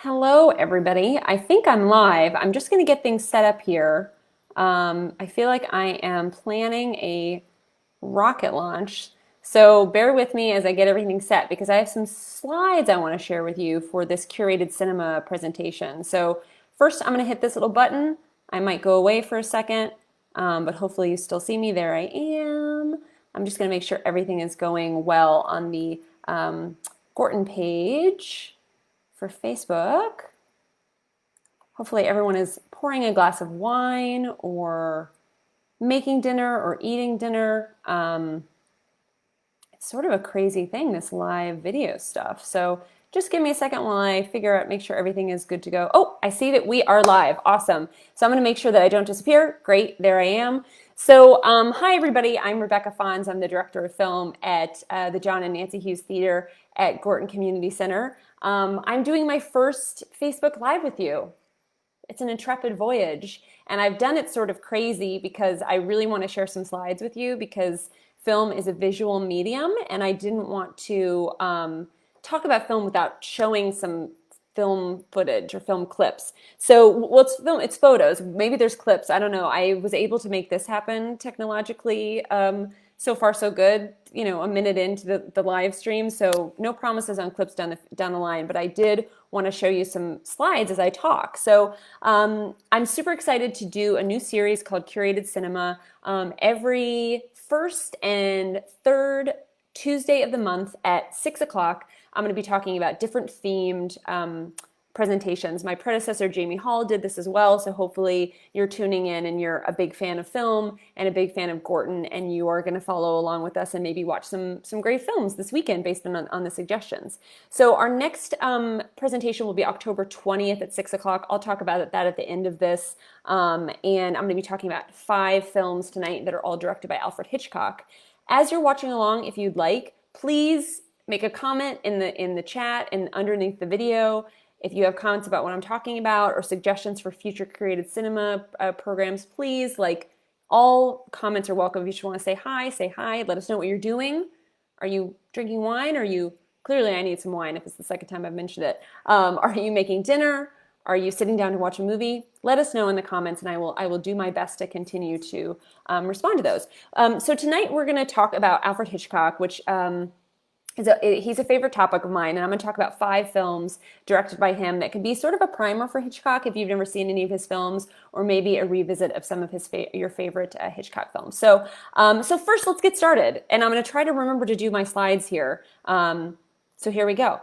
Hello, everybody. I think I'm live. I'm just going to get things set up here. I feel like I am planning a rocket launch. So bear with me as I get everything set because I have some slides I want to share with you for this curated cinema presentation. So first I'm going to hit this little button. I might go away for a second, but hopefully you still see me. There I am. I'm just going to make sure everything is going well on the Gorton page for Facebook. Hopefully everyone is pouring a glass of wine or making dinner or eating dinner. It's sort of a crazy thing, this live video stuff. So just give me a second while I figure out, make sure everything is good to go. Oh, I see that we are live. Awesome. So I'm going to make sure that I don't disappear. Great, there I am. So hi everybody, I'm Rebecca Fons. I'm the director of film at the John and Nancy Hughes Theater at Gorton Community Center. I'm doing my first Facebook Live with you. It's an intrepid voyage, and I've done it sort of crazy because I really want to share some slides with you because film is a visual medium, and I didn't want to talk about film without showing some film footage or film clips. So, well, it's film, it's photos. Maybe there's clips. I don't know. I was able to make this happen technologically. So far, so good. You know, a minute into the live stream, so no promises on clips down the line. But I did want to show you some slides as I talk. So I'm super excited to do a new series called Curated Cinema. Every first and third Tuesday of the month at 6 o'clock, I'm going to be talking about different themed presentations. My predecessor, Jamie Hall, did this as well, so hopefully you're tuning in and you're a big fan of film and a big fan of Gorton, and you are going to follow along with us and maybe watch some great films this weekend based on the suggestions. So our next presentation will be October 20th at 6 o'clock. I'll talk about that at the end of this, and I'm going to be talking about 5 films tonight that are all directed by Alfred Hitchcock. As you're watching along, if you'd like, please make a comment in the chat and underneath the video. If you have comments about what I'm talking about or suggestions for future curated cinema programs, please, like, all comments are welcome. If you just want to say hi, say hi. Let us know what you're doing. Are you drinking wine? Clearly I need some wine if it's the second time I've mentioned it. Are you making dinner? Are you sitting down to watch a movie? Let us know in the comments, and I will do my best to continue to respond to those. So tonight we're going to talk about Alfred Hitchcock, which he's a favorite topic of mine, and I'm going to talk about 5 films directed by him that could be sort of a primer for Hitchcock if you've never seen any of his films, or maybe a revisit of some of your favorite Hitchcock films. So first, let's get started, and I'm going to try to remember to do my slides here. So here we go.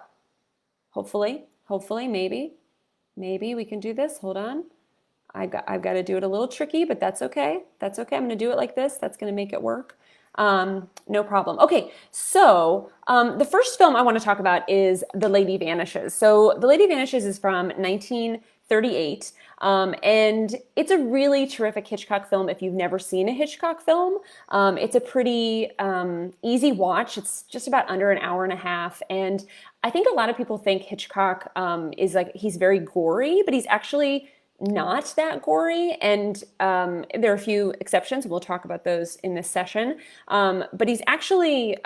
Hopefully, maybe we can do this. Hold on. I've got to do it a little tricky, but that's okay. That's okay. I'm going to do it like this. That's going to make it work. No problem. Okay, so the first film I want to talk about is The Lady Vanishes. So The Lady Vanishes is from 1938, and it's a really terrific Hitchcock film if you've never seen a Hitchcock film. It's a pretty easy watch. It's just about under an hour and a half, and I think a lot of people think Hitchcock is like, he's very gory, but he's actually not that gory, and there are a few exceptions. We'll talk about those in this session. But he's actually,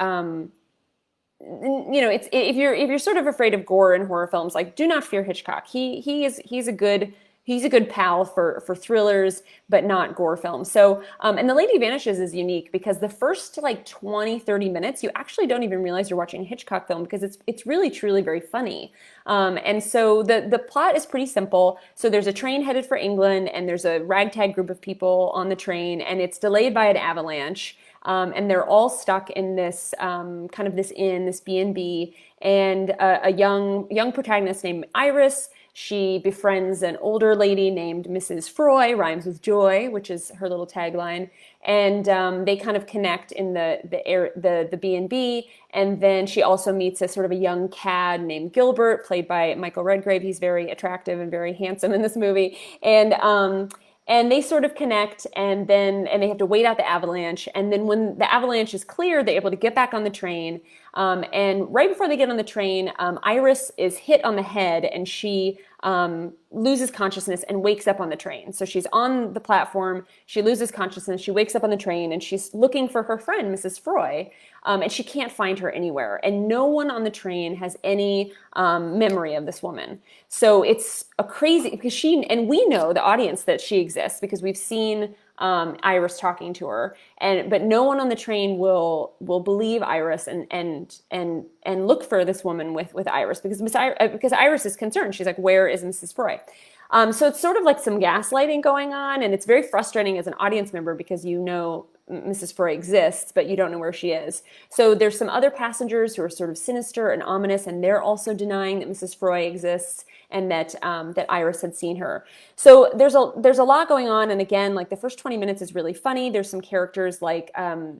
it's if you're sort of afraid of gore in horror films, like, do not fear Hitchcock. He's a good pal for thrillers, but not gore films. So, and The Lady Vanishes is unique because the first like 20, 30 minutes, you actually don't even realize you're watching a Hitchcock film because it's really, truly very funny. And so the plot is pretty simple. So there's a train headed for England, and there's a ragtag group of people on the train, and it's delayed by an avalanche. And they're all stuck in this kind of this inn, this B&B, and a young protagonist named Iris. She befriends an older lady named Mrs. Froy, rhymes with joy, which is her little tagline, and they kind of connect in the B&B. And then she also meets a sort of a young cad named Gilbert, played by Michael Redgrave. He's very attractive and very handsome in this movie, and they sort of connect, and they have to wait out the avalanche. And then when the avalanche is clear, they're able to get back on the train. And right before they get on the train, Iris is hit on the head and she loses consciousness and wakes up on the train. So she's on the platform, she loses consciousness, she wakes up on the train, and she's looking for her friend, Mrs. Froy, and she can't find her anywhere. And no one on the train has any memory of this woman. So it's a crazy, because and we know, the audience, that she exists because we've seen Iris talking to her, but no one on the train will believe Iris and look for this woman with Iris because Iris is concerned. She's like, where is Mrs. Froy? So it's sort of like some gaslighting going on, and it's very frustrating as an audience member because you know Mrs. Froy exists, but you don't know where she is. So there's some other passengers who are sort of sinister and ominous, and they're also denying that Mrs. Froy exists and that Iris had seen her. So there's a lot going on, and again, like the first 20 minutes is really funny. There's some characters like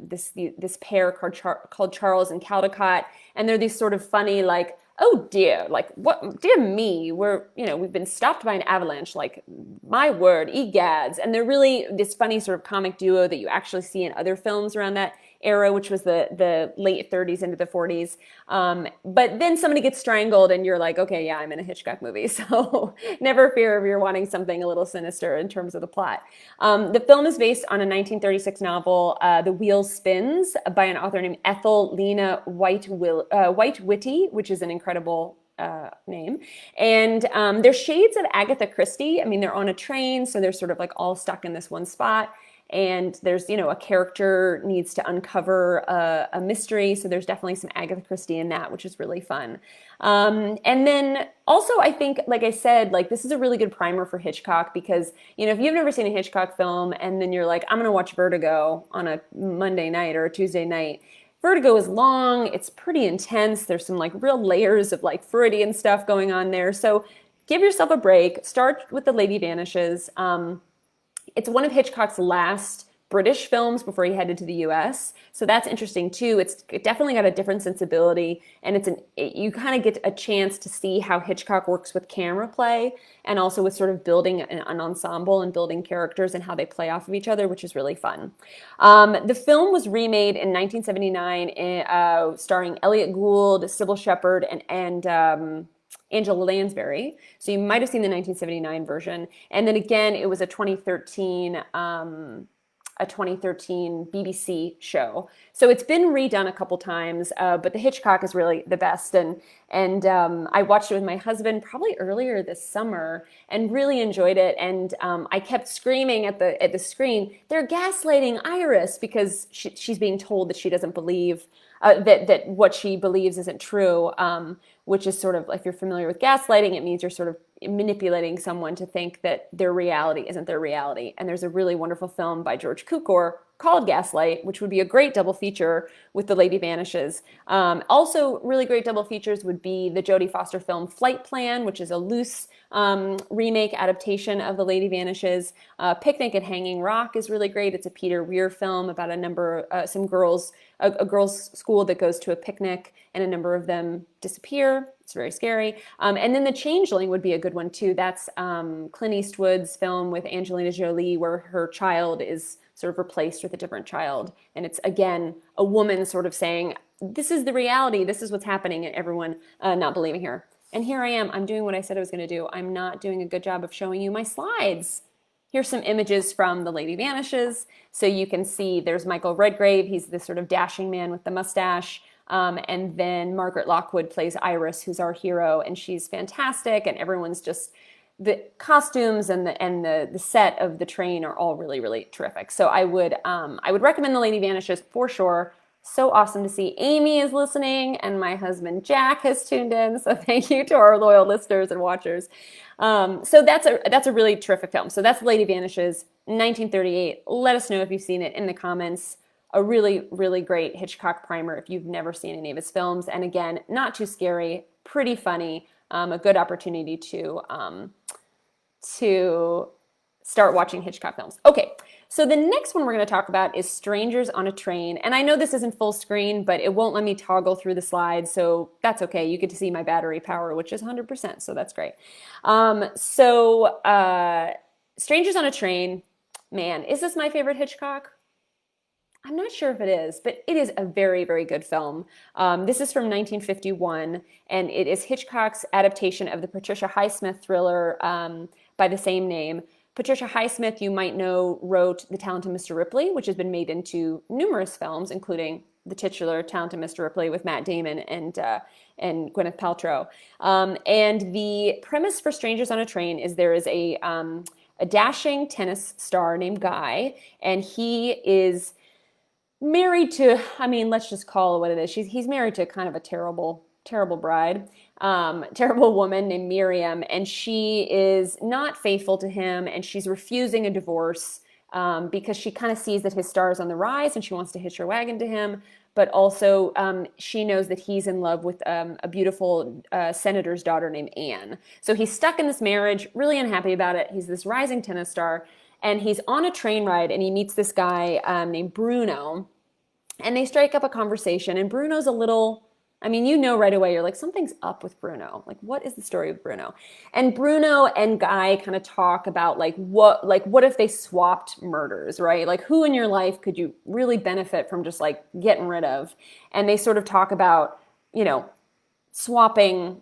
this pair called Charles and Caldecott, and they're these sort of funny, like, oh dear, like, what, dear me, we've been stopped by an avalanche, like, my word, egads. And they're really this funny sort of comic duo that you actually see in other films around that era, which was the late 30s into the 40s. But then somebody gets strangled and you're like, okay, yeah, I'm in a Hitchcock movie. So never fear if you're wanting something a little sinister in terms of the plot. The film is based on a 1936 novel, The Wheel Spins, by an author named Ethel Lena White-Whitty, which is an incredible name. And they're shades of Agatha Christie. I mean, they're on a train, so they're sort of like all stuck in this one spot. And there's, a character needs to uncover a mystery. So there's definitely some Agatha Christie in that, which is really fun. And then also, I think, like I said, like this is a really good primer for Hitchcock because, if you've never seen a Hitchcock film and then you're like, I'm going to watch Vertigo on a Monday night or a Tuesday night. Vertigo is long. It's pretty intense. There's some like real layers of like Freudian stuff going on there. So give yourself a break. Start with The Lady Vanishes. It's one of Hitchcock's last British films before he headed to the US. So that's interesting too. It definitely got a different sensibility, and you kind of get a chance to see how Hitchcock works with camera play and also with sort of building an ensemble and building characters and how they play off of each other, which is really fun. The film was remade in 1979, starring Elliot Gould, Sybil Shepherd, and Angela Lansbury. So you might have seen the 1979 version. And then again, it was a 2013 BBC show. So it's been redone a couple times, but the Hitchcock is really the best. And I watched it with my husband probably earlier this summer and really enjoyed it. And I kept screaming at the screen, they're gaslighting Iris because she's being told that she doesn't believe that what she believes isn't true, which is sort of, if you're familiar with gaslighting, it means you're sort of manipulating someone to think that their reality isn't their reality. And there's a really wonderful film by George Cukor called Gaslight, which would be a great double feature with The Lady Vanishes. Also, really great double features would be the Jodie Foster film Flight Plan, which is a loose remake adaptation of The Lady Vanishes. Picnic at Hanging Rock is really great. It's a Peter Weir film about some girls, a girls' school that goes to a picnic and a number of them disappear. It's very scary. And then The Changeling would be a good one too. That's Clint Eastwood's film with Angelina Jolie where her child is sort of replaced with a different child. And it's, again, a woman sort of saying, this is the reality, this is what's happening, and everyone not believing her. And here I am, I'm doing what I said I was going to do. I'm not doing a good job of showing you my slides. Here's some images from The Lady Vanishes. So you can see there's Michael Redgrave. He's this sort of dashing man with the mustache. And then Margaret Lockwood plays Iris, who's our hero, and she's fantastic. And everyone's just, the costumes and the set of the train are all really, really terrific. So I would recommend The Lady Vanishes for sure. So awesome to see Amy is listening and my husband Jack has tuned in. So thank you to our loyal listeners and watchers. So that's a really terrific film. So that's Lady Vanishes, 1938. Let us know if you've seen it in the comments. A really, really great Hitchcock primer if you've never seen any of his films. And again, not too scary, pretty funny, a good opportunity to start watching Hitchcock films. Okay, so the next one we're going to talk about is Strangers on a Train. And I know this isn't full screen, but it won't let me toggle through the slides, so that's okay. You get to see my battery power, which is 100%, so that's great. Strangers on a Train, man, is this my favorite Hitchcock? I'm not sure if it is, but it is a very, very good film. This is from 1951, and it is Hitchcock's adaptation of the Patricia Highsmith thriller by the same name. Patricia Highsmith, you might know, wrote The Talented Mr. Ripley, which has been made into numerous films, including the titular Talented Mr. Ripley with Matt Damon and Gwyneth Paltrow. And the premise for Strangers on a Train is there is a dashing tennis star named Guy, and he is married to, I mean, let's just call it what it is. He's married to kind of a terrible, terrible bride, terrible woman named Miriam, and she is not faithful to him, and she's refusing a divorce because she kind of sees that his star is on the rise, and she wants to hitch her wagon to him. But also, she knows that he's in love with a beautiful senator's daughter named Anne. So he's stuck in this marriage, really unhappy about it. He's this rising tennis star, and he's on a train ride, and he meets this guy named Bruno. And they strike up a conversation, and Bruno's a little, I mean, you know right away, you're like, something's up with Bruno. Like, what is the story with Bruno? And Bruno and Guy kind of talk about what if they swapped murders, right? Like, who in your life could you really benefit from just like getting rid of? And they sort of talk about, swapping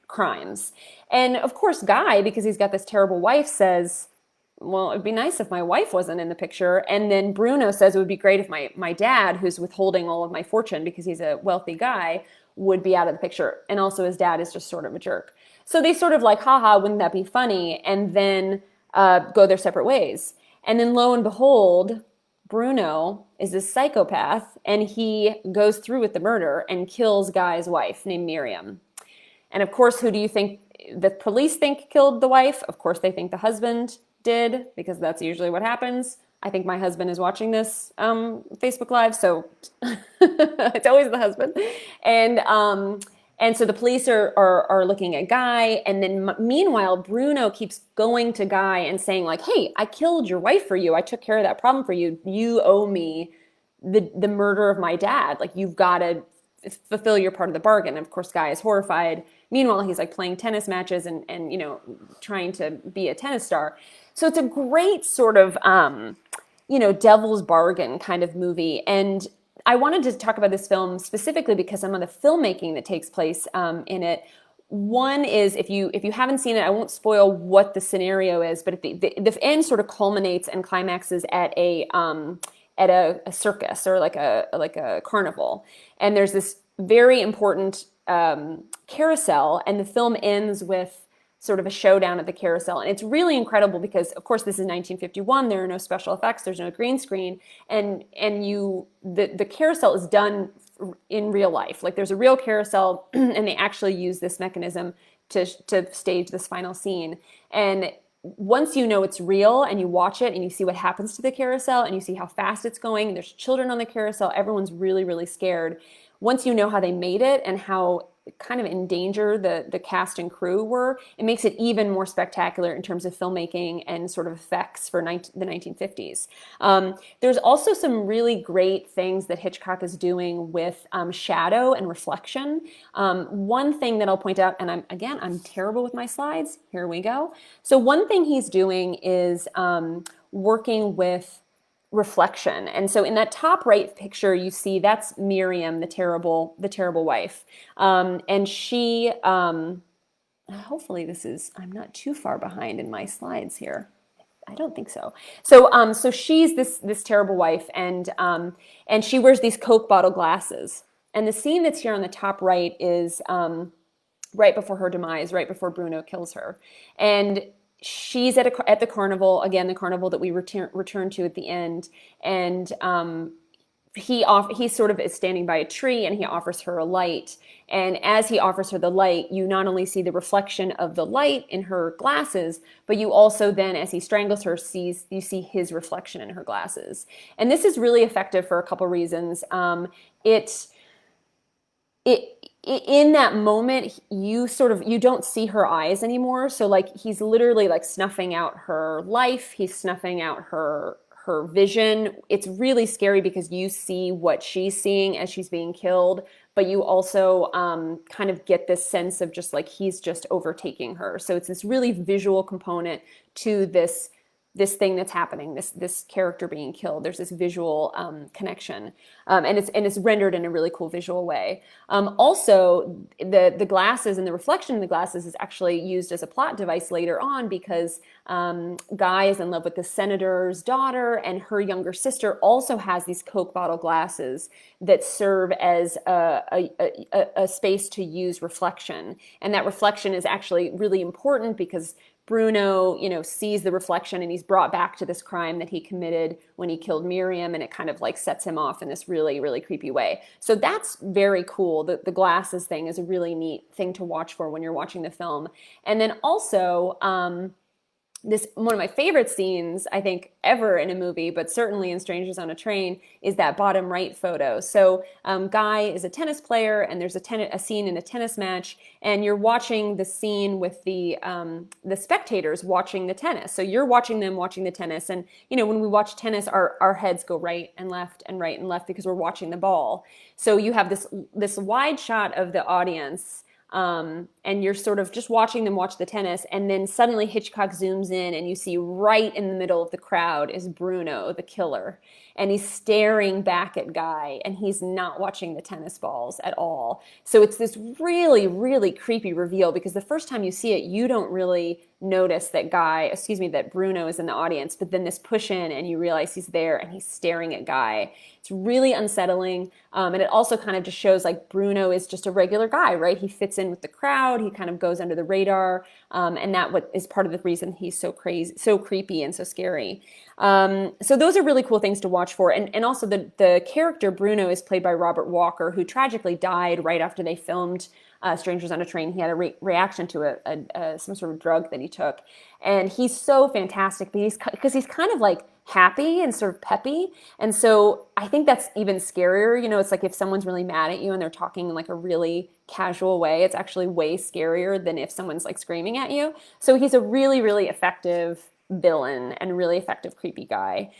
crimes. And of course, Guy, because he's got this terrible wife, says, well, it'd be nice if my wife wasn't in the picture. And then Bruno says it would be great if my dad, who's withholding all of my fortune because he's a wealthy guy, would be out of the picture. And also his dad is just sort of a jerk. So they sort of like, haha, wouldn't that be funny? And then go their separate ways. And then lo and behold, Bruno is a psychopath, and he goes through with the murder and kills Guy's wife named Miriam. And of course, who do you think the police think killed the wife? Of course, they think the husband did, because that's usually what happens. I think my husband is watching this Facebook Live, so it's always the husband. And so the police are looking at Guy, and then meanwhile, Bruno keeps going to Guy and saying like, hey, I killed your wife for you. I took care of that problem for you. You owe me the murder of my dad. Like, you've got to fulfill your part of the bargain. And of course, Guy is horrified. Meanwhile, he's like playing tennis matches and trying to be a tennis star. So it's a great sort of, devil's bargain kind of movie. And I wanted to talk about this film specifically because some of the filmmaking that takes place in it. One is, if you haven't seen it, I won't spoil what the scenario is, but the end sort of culminates and climaxes at a circus or like a carnival. And there's this very important carousel, and the film ends with sort of a showdown at the carousel. And it's really incredible because, of course, this is 1951. There are no special effects. There's no green screen. And the carousel is done in real life. Like, there's a real carousel, and they actually use this mechanism to stage this final scene. And once you know it's real and you watch it and you see what happens to the carousel and you see how fast it's going, there's children on the carousel, everyone's really, really scared. Once you know how they made it and how kind of in danger the cast and crew were, it makes it even more spectacular in terms of filmmaking and sort of effects for the 1950s. There's also some really great things that Hitchcock is doing with shadow and reflection. One thing that I'll point out, and I'm terrible with my slides. Here we go. So one thing he's doing is working with reflection. And so in that top right picture, you see that's Miriam, the terrible wife. And she, hopefully I'm not too far behind in my slides here. I don't think so. So she's this terrible wife, and she wears these Coke bottle glasses. And the scene that's here on the top right is right before her demise, right before Bruno kills her. And she's at the carnival, again, the carnival that we return to at the end, and he sort of is standing by a tree, and he offers her a light. And as he offers her the light, you not only see the reflection of the light in her glasses, but you also then, as he strangles her, you see his reflection in her glasses. And this is really effective for a couple reasons. In that moment, you don't see her eyes anymore. So like, he's literally like snuffing out her life. He's snuffing out her vision. It's really scary because you see what she's seeing as she's being killed, but you also kind of get this sense of just like, he's just overtaking her. So it's this really visual component to this this thing that's happening, this character being killed. There's this visual connection, and it's rendered in a really cool visual way. Also, the glasses and the reflection in the glasses is actually used as a plot device later on because Guy is in love with the senator's daughter, and her younger sister also has these Coke bottle glasses that serve as a space to use reflection, and that reflection is actually really important because Bruno, sees the reflection and he's brought back to this crime that he committed when he killed Miriam, and it kind of like sets him off in this really, really creepy way. So that's very cool. The glasses thing is a really neat thing to watch for when you're watching the film. And then also, one of my favorite scenes, I think, ever in a movie, but certainly in Strangers on a Train, is that bottom right photo. So Guy is a tennis player, and there's a scene in a tennis match, and you're watching the scene with the spectators watching the tennis. So you're watching them watching the tennis, and when we watch tennis, our heads go right and left and right and left because we're watching the ball. So you have this wide shot of the audience. And you're sort of just watching them watch the tennis, and then suddenly Hitchcock zooms in and you see right in the middle of the crowd is Bruno, the killer, and he's staring back at Guy, and he's not watching the tennis balls at all. So it's this really, really creepy reveal because the first time you see it, you don't really notice that Bruno is in the audience, but then this push in and you realize he's there and he's staring at Guy. It's really unsettling. And it also kind of just shows like Bruno is just a regular guy, right? He fits in with the crowd. He kind of goes under the radar. And that is part of the reason he's so crazy, so creepy and so scary. So those are really cool things to watch for. And also the character Bruno is played by Robert Walker, who tragically died right after they filmed Strangers on a Train. He had a reaction to some sort of drug that he took. And he's so fantastic because he's kind of like happy and sort of peppy. And so I think that's even scarier. It's like if someone's really mad at you and they're talking in like a really casual way, it's actually way scarier than if someone's like screaming at you. So he's a really, really effective villain and really effective creepy guy.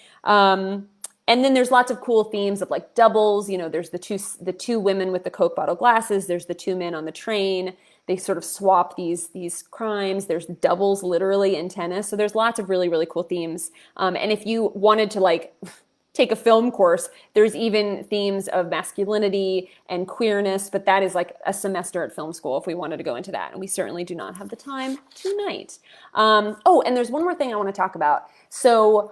And then there's lots of cool themes of like doubles. There's the two women with the Coke bottle glasses. There's the two men on the train. They sort of swap these crimes. There's doubles literally in tennis. So there's lots of really, really cool themes. And if you wanted to like take a film course, there's even themes of masculinity and queerness, but that is like a semester at film school if we wanted to go into that. And we certainly do not have the time tonight. And there's one more thing I want to talk about. So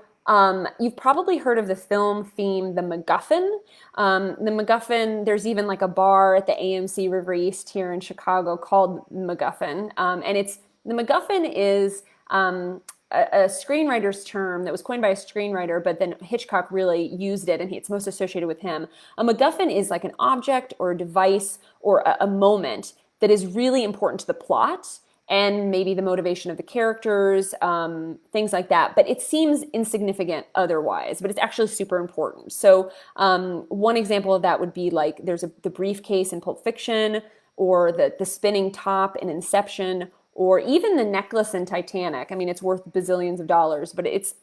you've probably heard of the film theme, the MacGuffin. The MacGuffin, there's even like a bar at the AMC River East here in Chicago called MacGuffin. And the MacGuffin is a screenwriter's term that was coined by a screenwriter, but then Hitchcock really used it, and it's most associated with him. A MacGuffin is like an object or a device or a moment that is really important to the plot and maybe the motivation of the characters, things like that. But it seems insignificant otherwise, but it's actually super important. So one example of that would be like there's the briefcase in Pulp Fiction, or the spinning top in Inception, or even the necklace in Titanic. I mean, it's worth bazillions of dollars, but it's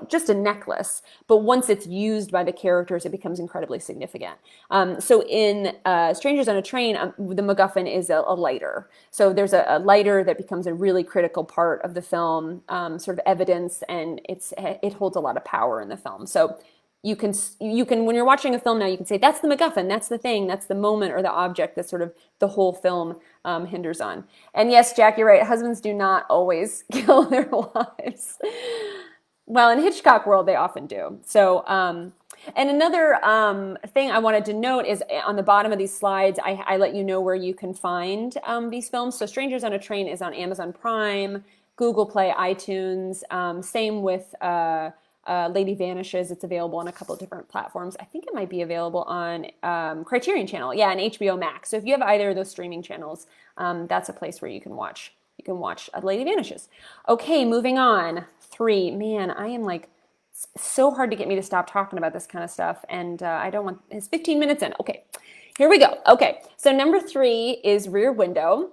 just a necklace. But once it's used by the characters, it becomes incredibly significant. So in Strangers on a Train, the MacGuffin is a lighter. So there's a lighter that becomes a really critical part of the film, sort of evidence, and it holds a lot of power in the film. So you can when you're watching a film now, you can say that's the MacGuffin, that's the thing, that's the moment or the object that sort of the whole film hinders on. And yes, Jack, you're right. Husbands do not always kill their wives. Well, in Hitchcock world, they often do. So, and another thing I wanted to note is on the bottom of these slides, I let you know where you can find these films. So Strangers on a Train is on Amazon Prime, Google Play, iTunes. Same with Lady Vanishes. It's available on a couple of different platforms. I think it might be available on Criterion Channel. Yeah, and HBO Max. So if you have either of those streaming channels, that's a place where you can watch. You can watch Lady Vanishes. Okay, moving on. 3. Man, I am like so hard to get me to stop talking about this kind of stuff, and I don't want. It's 15 minutes in. Okay, here we go. Okay, so number 3 is Rear Window.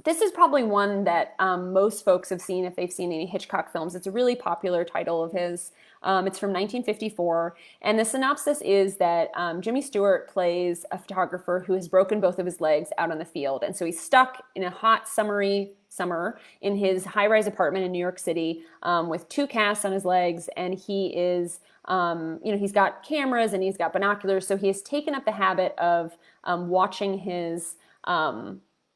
This is probably one that most folks have seen if they've seen any Hitchcock films. It's a really popular title of his. It's from 1954, and the synopsis is that Jimmy Stewart plays a photographer who has broken both of his legs out on the field, and so he's stuck in a hot, summery summer in his high-rise apartment in New York City with 2 casts on his legs, and he is, he's got cameras and he's got binoculars, so he has taken up the habit of watching his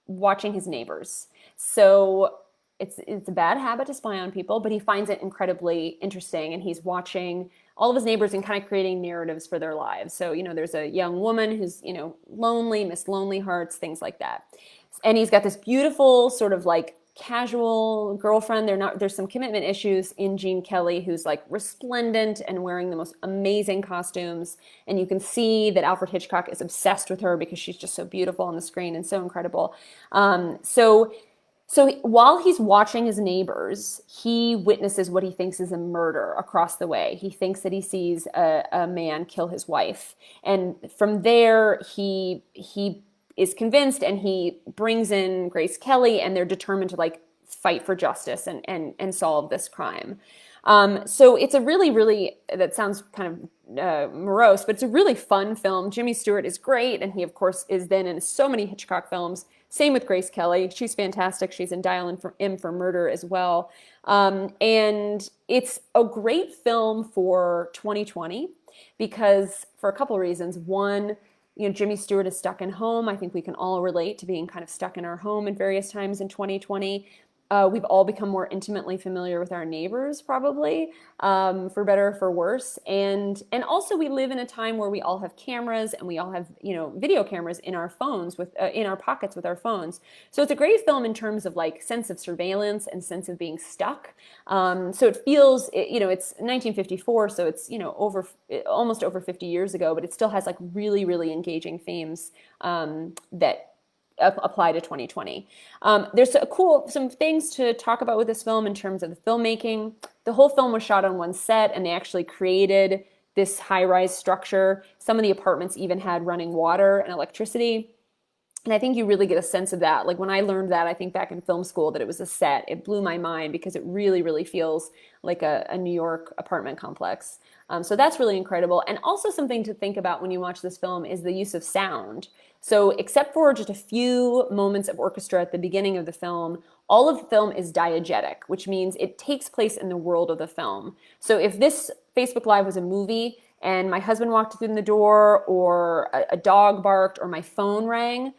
neighbors. So it's a bad habit to spy on people, but he finds it incredibly interesting, and he's watching all of his neighbors and kind of creating narratives for their lives. So, there's a young woman who's, lonely, Miss Lonely Hearts, things like that. And he's got this beautiful sort of like casual girlfriend. There's some commitment issues in Gene Kelly, who's like resplendent and wearing the most amazing costumes. And you can see that Alfred Hitchcock is obsessed with her because she's just so beautiful on the screen and so incredible. So while he's watching his neighbors, he witnesses what he thinks is a murder across the way. He thinks that he sees a man kill his wife. And from there, he is convinced, and he brings in Grace Kelly, and they're determined to like fight for justice and solve this crime. So it's a really, really, that sounds kind of morose, but it's a really fun film. Jimmy Stewart is great, and he, of course, is then in so many Hitchcock films. Same with Grace Kelly. She's fantastic. She's in Dial M for Murder as well. And it's a great film for 2020 because, for a couple of reasons. One, Jimmy Stewart is stuck in home. I think we can all relate to being kind of stuck in our home at various times in 2020. We've all become more intimately familiar with our neighbors, probably, for better or for worse. And also we live in a time where we all have cameras, and we all have, video cameras in our phones in our pockets with our phones. So it's a great film in terms of like sense of surveillance and sense of being stuck. So it feels, it's 1954, so it's, almost over 50 years ago, but it still has like really, really engaging themes that apply to 2020. There's some things to talk about with this film in terms of the filmmaking. The whole film was shot on one set, and they actually created this high-rise structure. Some of the apartments even had running water and electricity. And I think you really get a sense of that. Like when I learned that, I think back in film school, that it was a set, it blew my mind because it really, really feels like a New York apartment complex. So that's really incredible. And also something to think about when you watch this film is the use of sound. So except for just a few moments of orchestra at the beginning of the film, all of the film is diegetic, which means it takes place in the world of the film. So if this Facebook Live was a movie and my husband walked through the door, or a dog barked, or my phone rang,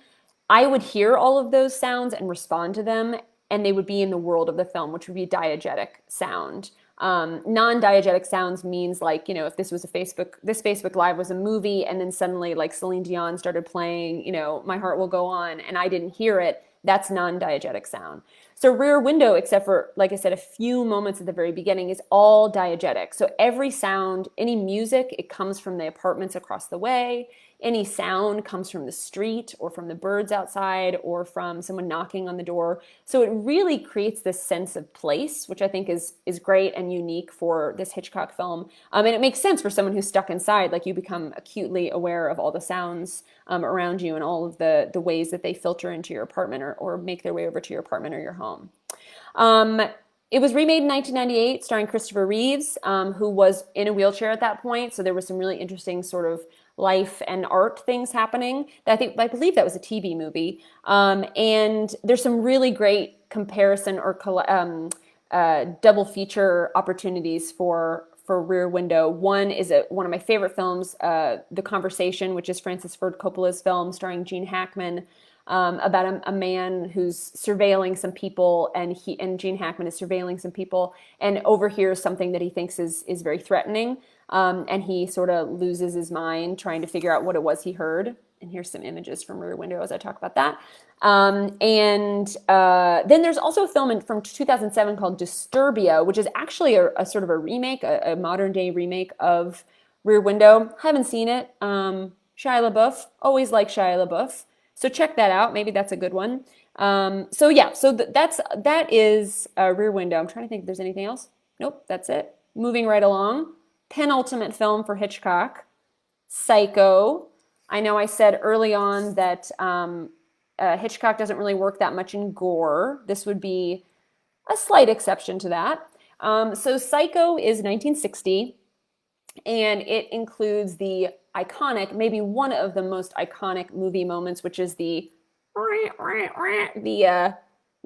I would hear all of those sounds and respond to them, and they would be in the world of the film, which would be diegetic sound. Non-diegetic sounds means like, if this Facebook Live was a movie, and then suddenly like Celine Dion started playing, My Heart Will Go On, and I didn't hear it, that's non-diegetic sound. So Rear Window, except for, like I said, a few moments at the very beginning, is all diegetic. So every sound, any music, it comes from the apartments across the way. Any sound comes from the street, or from the birds outside, or from someone knocking on the door. So it really creates this sense of place, which I think is great and unique for this Hitchcock film. And it makes sense for someone who's stuck inside. Like, you become acutely aware of all the sounds around you, and all of the ways that they filter into your apartment, or make their way over to your apartment or your home. It was remade in 1998, starring Christopher Reeves, who was in a wheelchair at that point. So there was some really interesting sort of life and art things happening. I believe that was a TV movie. And there's some really great comparison or double feature opportunities for Rear Window. One is one of my favorite films, The Conversation, which is Francis Ford Coppola's film starring Gene Hackman, about a man who's surveilling some people, and Gene Hackman is surveilling some people and overhears something that he thinks is very threatening, and he sort of loses his mind trying to figure out what it was he heard. And here's some images from Rear Window as I talk about that. Then there's also a film from 2007 called Disturbia, which is actually a sort of a remake, a modern day remake of Rear Window. Haven't seen it. Shia LaBeouf, always like Shia LaBeouf. So check that out. Maybe that's a good one. That is Rear Window. I'm trying to think if there's anything else. Nope, that's it. Moving right along. Penultimate film for Hitchcock, Psycho. I know I said early on that Hitchcock doesn't really work that much in gore. This would be a slight exception to that. So Psycho is 1960, and it includes the iconic, maybe one of the most iconic movie moments, which is the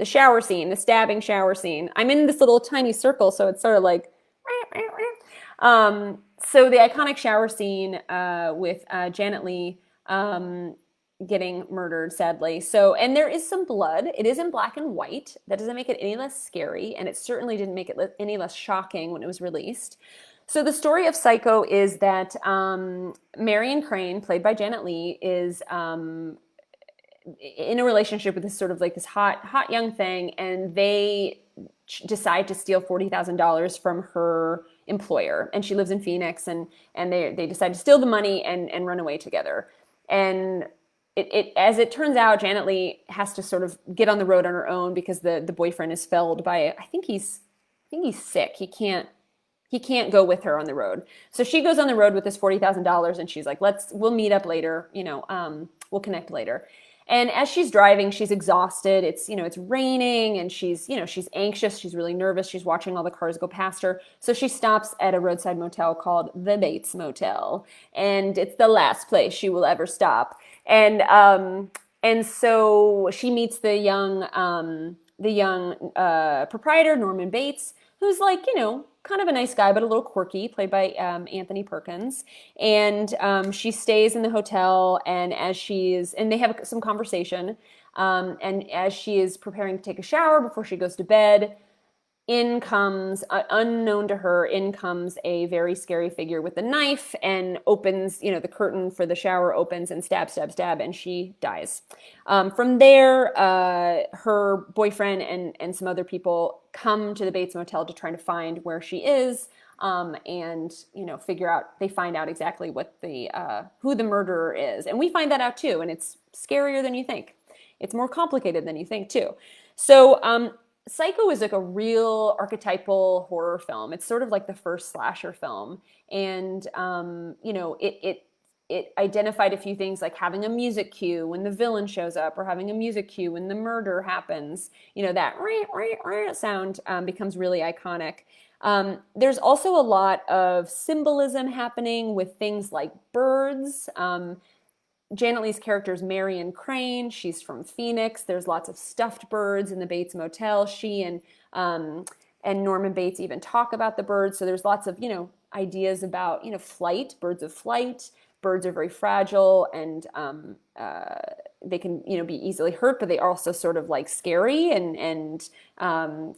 the shower scene, the stabbing shower scene. I'm in this little tiny circle, so it's sort of like, so the iconic shower scene with Janet Leigh getting murdered, sadly. So, and there is some blood. It is in black and white. That doesn't make it any less scary, and it certainly didn't make it any less shocking when it was released. So the story of Psycho is that Marion Crane, played by Janet Leigh, is in a relationship with this sort of like this hot young thing, and they decide to steal $40,000 from her employer. And she lives in Phoenix, and they decide to steal the money and run away together. And as it turns out, Janet Leigh has to sort of get on the road on her own because the boyfriend is felled by, I think he's sick. He can't go with her on the road. So she goes on the road with this $40,000, and she's like, we'll meet up later, we'll connect later. And as she's driving, she's exhausted. It's raining, and she's anxious. She's really nervous. She's watching all the cars go past her. So she stops at a roadside motel called the Bates Motel, and it's the last place she will ever stop. And so she meets the young proprietor, Norman Bates, who's like, kind of a nice guy, but a little quirky, played by Anthony Perkins. And she stays in the hotel, and they have some conversation. And as she is preparing to take a shower before she goes to bed, unknown to her, in comes a very scary figure with a knife and opens, the curtain for the shower opens and stab, and she dies. From there, her boyfriend and some other people come to the Bates Motel to try to find where she is, and they find out exactly what who the murderer is. And we find that out too, and it's scarier than you think. It's more complicated than you think too. So, Psycho is like a real archetypal horror film. It's sort of like the first slasher film. And, it identified a few things like having a music cue when the villain shows up, or having a music cue when the murder happens. That sound becomes really iconic. There's also a lot of symbolism happening with things like birds. Janet Leigh's character is Marion Crane. She's from Phoenix. There's lots of stuffed birds in the Bates Motel. She and Norman Bates even talk about the birds. So there's lots of, ideas about, flight, birds of flight. Birds are very fragile, and they can, be easily hurt, but they are also sort of like scary and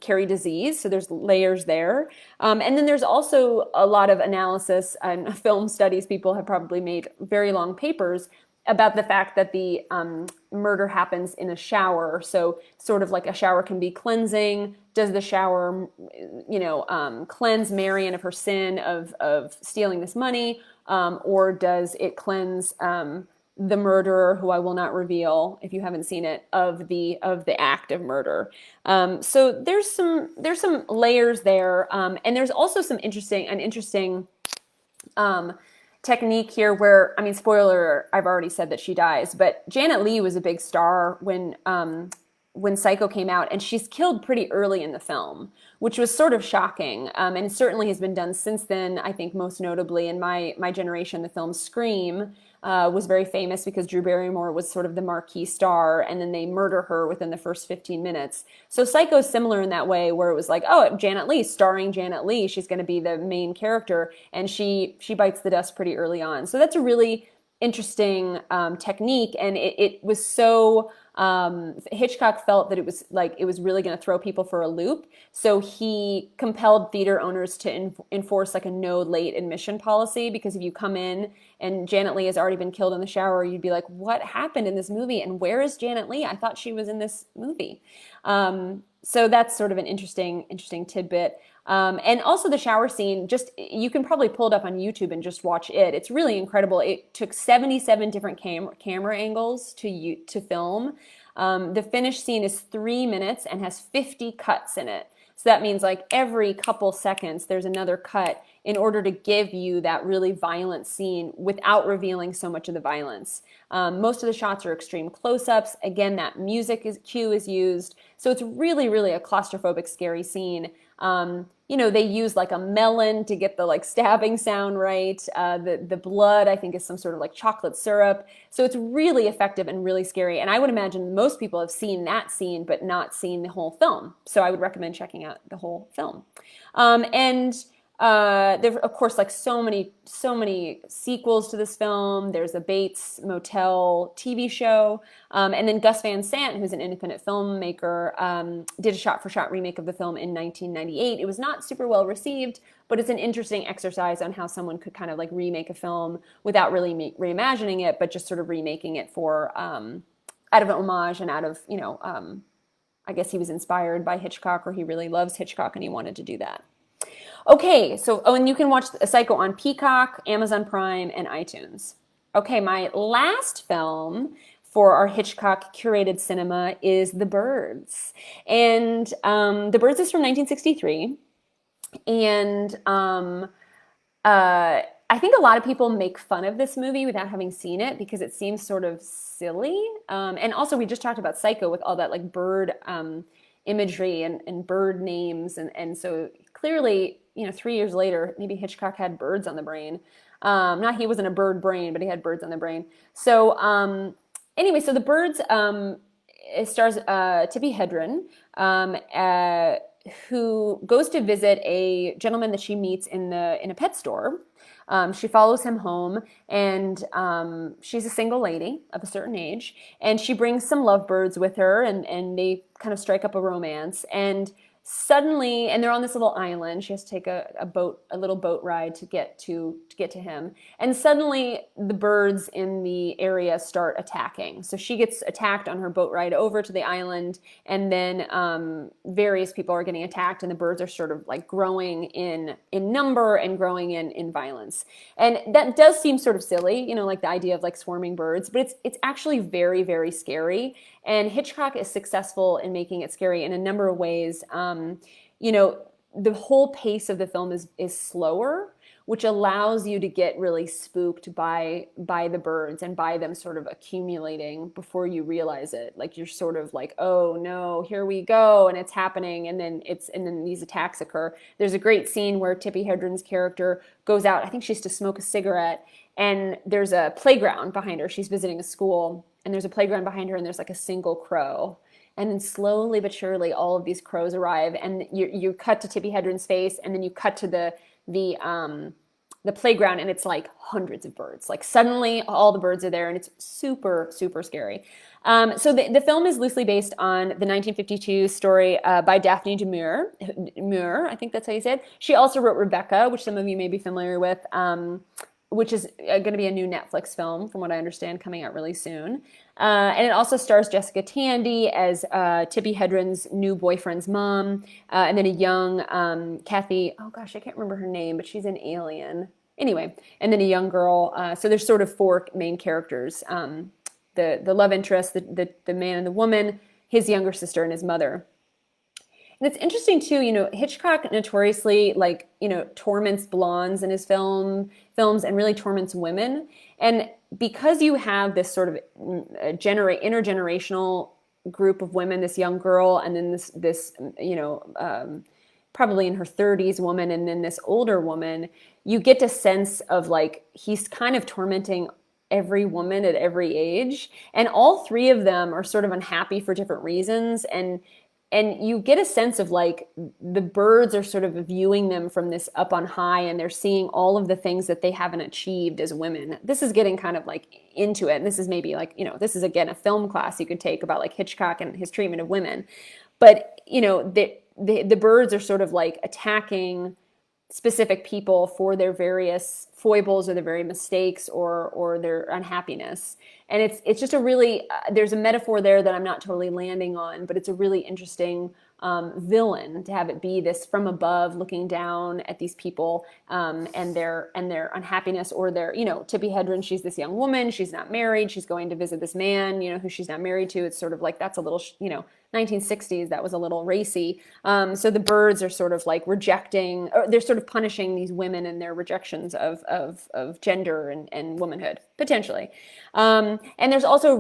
carry disease. So there's layers there. And then there's also a lot of analysis and film studies. People have probably made very long papers about the fact that the murder happens in a shower. So sort of like a shower can be cleansing. Does the shower, cleanse Marion of her sin of stealing this money? Or does it cleanse the murderer, who I will not reveal if you haven't seen it, of the act of murder? So there's some layers there, and there's also an interesting technique here where, spoiler, I've already said that she dies, but Janet Leigh was a big star when Psycho came out, and she's killed pretty early in the film, which was sort of shocking, and certainly has been done since then. I think most notably in my generation, the film Scream was very famous because Drew Barrymore was sort of the marquee star, and then they murder her within the first 15 minutes. So Psycho is similar in that way, where it was like, oh, Janet Leigh, starring Janet Leigh, she's going to be the main character, and she bites the dust pretty early on. So that's a really interesting technique, and it was so... Hitchcock felt that it was really going to throw people for a loop, so he compelled theater owners to enforce like a no late admission policy, because if you come in and Janet Leigh has already been killed in the shower, you'd be like, what happened in this movie, and where is Janet Leigh? I thought she was in this movie. So that's sort of an interesting tidbit. And also the shower scene, you can probably pull it up on YouTube and just watch it. It's really incredible. It took 77 different camera angles to film. The finished scene is 3 minutes and has 50 cuts in it. So that means like every couple seconds there's another cut in order to give you that really violent scene without revealing so much of the violence. Most of the shots are extreme close-ups. Again, that music cue is used. So it's really, really a claustrophobic, scary scene. they use like a melon to get the like stabbing sound right. The blood, I think, is some sort of like chocolate syrup. So it's really effective and really scary. And I would imagine most people have seen that scene, but not seen the whole film. So I would recommend checking out the whole film. And there, of course, like so many sequels to this film. There's a Bates Motel TV show, and then Gus Van Sant, who's an independent filmmaker, did a shot-for-shot remake of the film in 1998. It was not super well received, but it's an interesting exercise on how someone could kind of like remake a film without really reimagining it, but just sort of remaking it for out of an homage and out of I guess he was inspired by Hitchcock, or he really loves Hitchcock and he wanted to do that. Okay, so, and you can watch Psycho on Peacock, Amazon Prime, and iTunes. Okay, my last film for our Hitchcock curated cinema is The Birds. And The Birds is from 1963. And I think a lot of people make fun of this movie without having seen it because it seems sort of silly. And also, we just talked about Psycho with all that like bird imagery and bird names. And so clearly, 3 years later, maybe Hitchcock had birds on the brain. Not he wasn't a bird brain, but he had birds on the brain. So anyway, so The Birds, it stars Tippi Hedren, who goes to visit a gentleman that she meets in a pet store. She follows him home, and she's a single lady of a certain age, and she brings some lovebirds with her, and they kind of strike up a romance. And suddenly, and they're on this little island. She has to take a little boat ride to get to him. And suddenly the birds in the area start attacking. So she gets attacked on her boat ride over to the island, and then various people are getting attacked, and the birds are sort of like growing in number and growing in violence. And that does seem sort of silly, like the idea of like swarming birds, but it's actually very, very scary. And Hitchcock is successful in making it scary in a number of ways. The whole pace of the film is slower, which allows you to get really spooked by the birds and by them sort of accumulating before you realize it. Like you're sort of like, oh no, here we go, and it's happening, and then these attacks occur. There's a great scene where Tippi Hedren's character goes out, I think she's to smoke a cigarette, and there's a playground behind her. She's visiting a school, and there's a playground behind her, and there's like a single crow. And then slowly but surely, all of these crows arrive, and you cut to Tippi Hedren's face, and then you cut to the playground, and it's like hundreds of birds. Like suddenly, all the birds are there, and it's super, super scary. So the film is loosely based on the 1952 story by Daphne du Maurier, I think that's how you say it. She also wrote Rebecca, which some of you may be familiar with, which is going to be a new Netflix film, from what I understand, coming out really soon. And it also stars Jessica Tandy as Tippi Hedren's new boyfriend's mom, and then a young Kathy, oh gosh, I can't remember her name, but she's an Alien. Anyway, and then a young girl. So there's sort of four main characters. The love interest, the man and the woman, his younger sister, and his mother. And it's interesting too, Hitchcock notoriously torments blondes in his films and really torments women. And because you have this sort of intergenerational group of women, this young girl, and then this probably in her 30s woman, and then this older woman, you get a sense of like he's kind of tormenting every woman at every age, and all three of them are sort of unhappy for different reasons, and you get a sense of like the birds are sort of viewing them from this up on high, and they're seeing all of the things that they haven't achieved as women. This is getting kind of like into it, and this is maybe like this is again a film class you could take about like Hitchcock and his treatment of women, but the birds are sort of like attacking specific people for their various foibles or their very mistakes or their unhappiness. And it's just a really, there's a metaphor there that I'm not totally landing on, but it's a really interesting villain to have it be this from above looking down at these people and their unhappiness, or their, Tippi Hedren, she's this young woman, she's not married, she's going to visit this man, who she's not married to. It's sort of like, that's a little, 1960s, that was a little racy. So the birds are sort of like rejecting, or they're sort of punishing these women and their rejections of of gender and womanhood, potentially. And there's also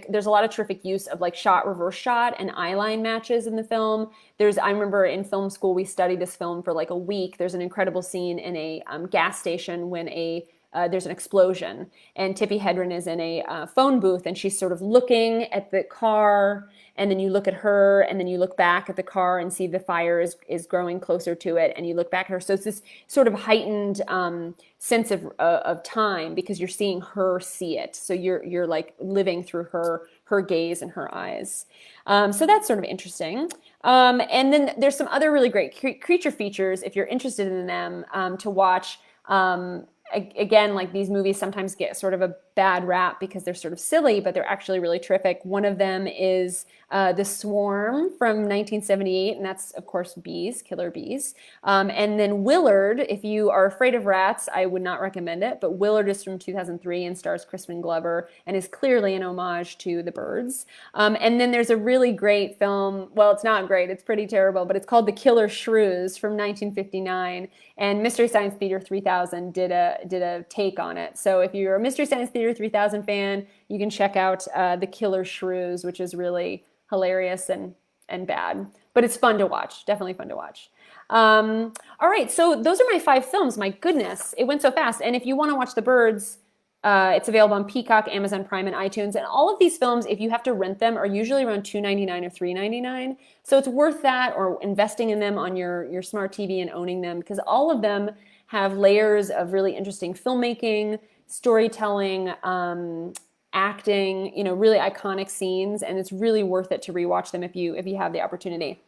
there's a lot of terrific use of like reverse shot and eye line matches in the film. I remember in film school, we studied this film for like a week. There's an incredible scene in a gas station when there's an explosion, and Tippi Hedren is in a phone booth, and she's sort of looking at the car, and then you look at her, and then you look back at the car and see the fire is growing closer to it, and you look back at her. So it's this sort of heightened sense of time, because you're seeing her see it. So you're like living through her gaze and her eyes. So that's sort of interesting. And then there's some other really great creature features if you're interested in them to watch. Again, like these movies sometimes get sort of a bad rap because they're sort of silly, but they're actually really terrific. One of them is The Swarm from 1978, and that's, of course, bees, killer bees. And then Willard, if you are afraid of rats, I would not recommend it, but Willard is from 2003 and stars Crispin Glover and is clearly an homage to the birds. And then there's a really great film, well, it's not great, it's pretty terrible, but it's called The Killer Shrews from 1959, and Mystery Science Theater 3000 did a take on it. So if you're a Mystery Science Theater 3000 fan, you can check out The Killer Shrews, which is really hilarious and bad. But it's fun to watch, definitely fun to watch. All right, so those are my 5 films. My goodness, it went so fast. And if you want to watch The Birds, it's available on Peacock, Amazon Prime, and iTunes. And all of these films, if you have to rent them, are usually around $2.99 or $3.99. So it's worth that, or investing in them on your smart TV and owning them, because all of them have layers of really interesting filmmaking, storytelling, acting, really iconic scenes, and it's really worth it to rewatch them if you have the opportunity.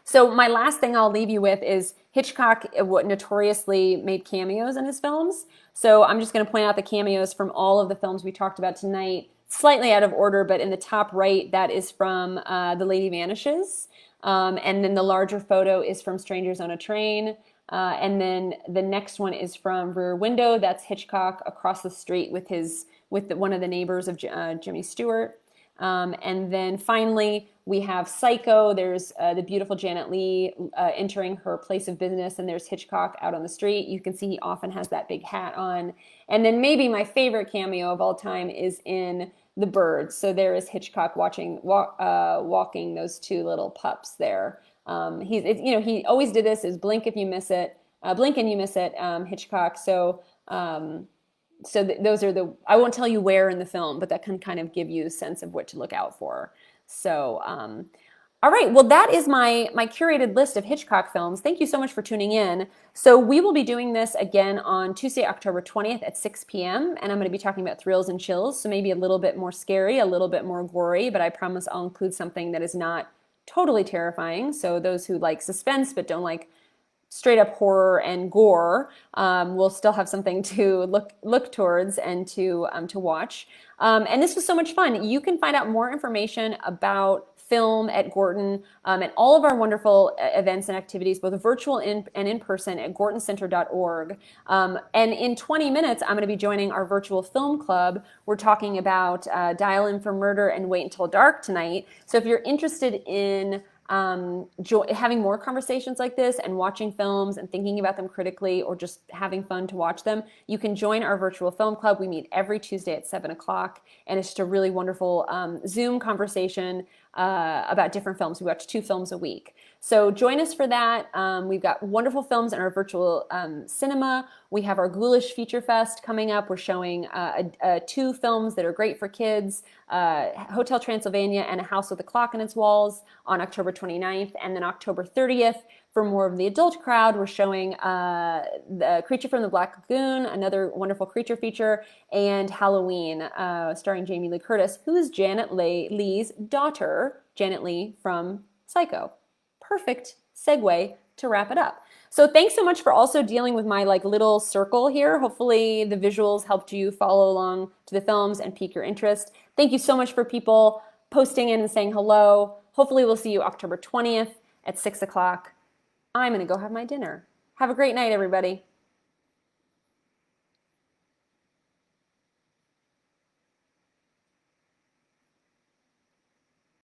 So my last thing I'll leave you with is Hitchcock notoriously made cameos in his films. So I'm just going to point out the cameos from all of the films we talked about tonight, slightly out of order, but in the top right, that is from The Lady Vanishes. And then the larger photo is from Strangers on a Train. And then the next one is from Rear Window. That's Hitchcock across the street with one of the neighbors of Jimmy Stewart. And then finally, we have Psycho. There's the beautiful Janet Leigh entering her place of business, and there's Hitchcock out on the street. You can see he often has that big hat on. And then maybe my favorite cameo of all time is in The Birds. So there is Hitchcock walking those 2 little pups there. He always did this, is blink if you miss it, blink and you miss it, Hitchcock. So those are I won't tell you where in the film, but that can kind of give you a sense of what to look out for. So, all right, well, that is my curated list of Hitchcock films. Thank you so much for tuning in. So we will be doing this again on Tuesday, October 20th at 6 p.m., and I'm going to be talking about thrills and chills, so maybe a little bit more scary, a little bit more gory, but I promise I'll include something that is not totally terrifying. So those who like suspense but don't like straight up horror and gore will still have something to look towards and to watch. And this was so much fun. You can find out more information about film at Gorton and all of our wonderful events and activities, both virtual and in person, at gortoncenter.org. And in 20 minutes, I'm going to be joining our virtual film club. We're talking about Dial In for Murder and Wait Until Dark tonight. So if you're interested in having more conversations like this and watching films and thinking about them critically, or just having fun to watch them, you can join our virtual film club. We meet every Tuesday at 7 o'clock, and it's just a really wonderful Zoom conversation about different films. We watch 2 films a week. So join us for that. We've got wonderful films in our virtual cinema. We have our Ghoulish Feature Fest coming up. We're showing 2 films that are great for kids, Hotel Transylvania and A House with a Clock in Its Walls on October 29th. And then October 30th, for more of the adult crowd, we're showing The Creature from the Black Lagoon, another wonderful creature feature, and Halloween, starring Jamie Lee Curtis, who is Janet Leigh's daughter, Janet Leigh from Psycho. Perfect segue to wrap it up. So thanks so much for also dealing with my little circle here. Hopefully the visuals helped you follow along to the films and pique your interest. Thank you so much for people posting in and saying hello. Hopefully we'll see you October 20th at 6 o'clock. I'm going to go have my dinner. Have a great night, everybody.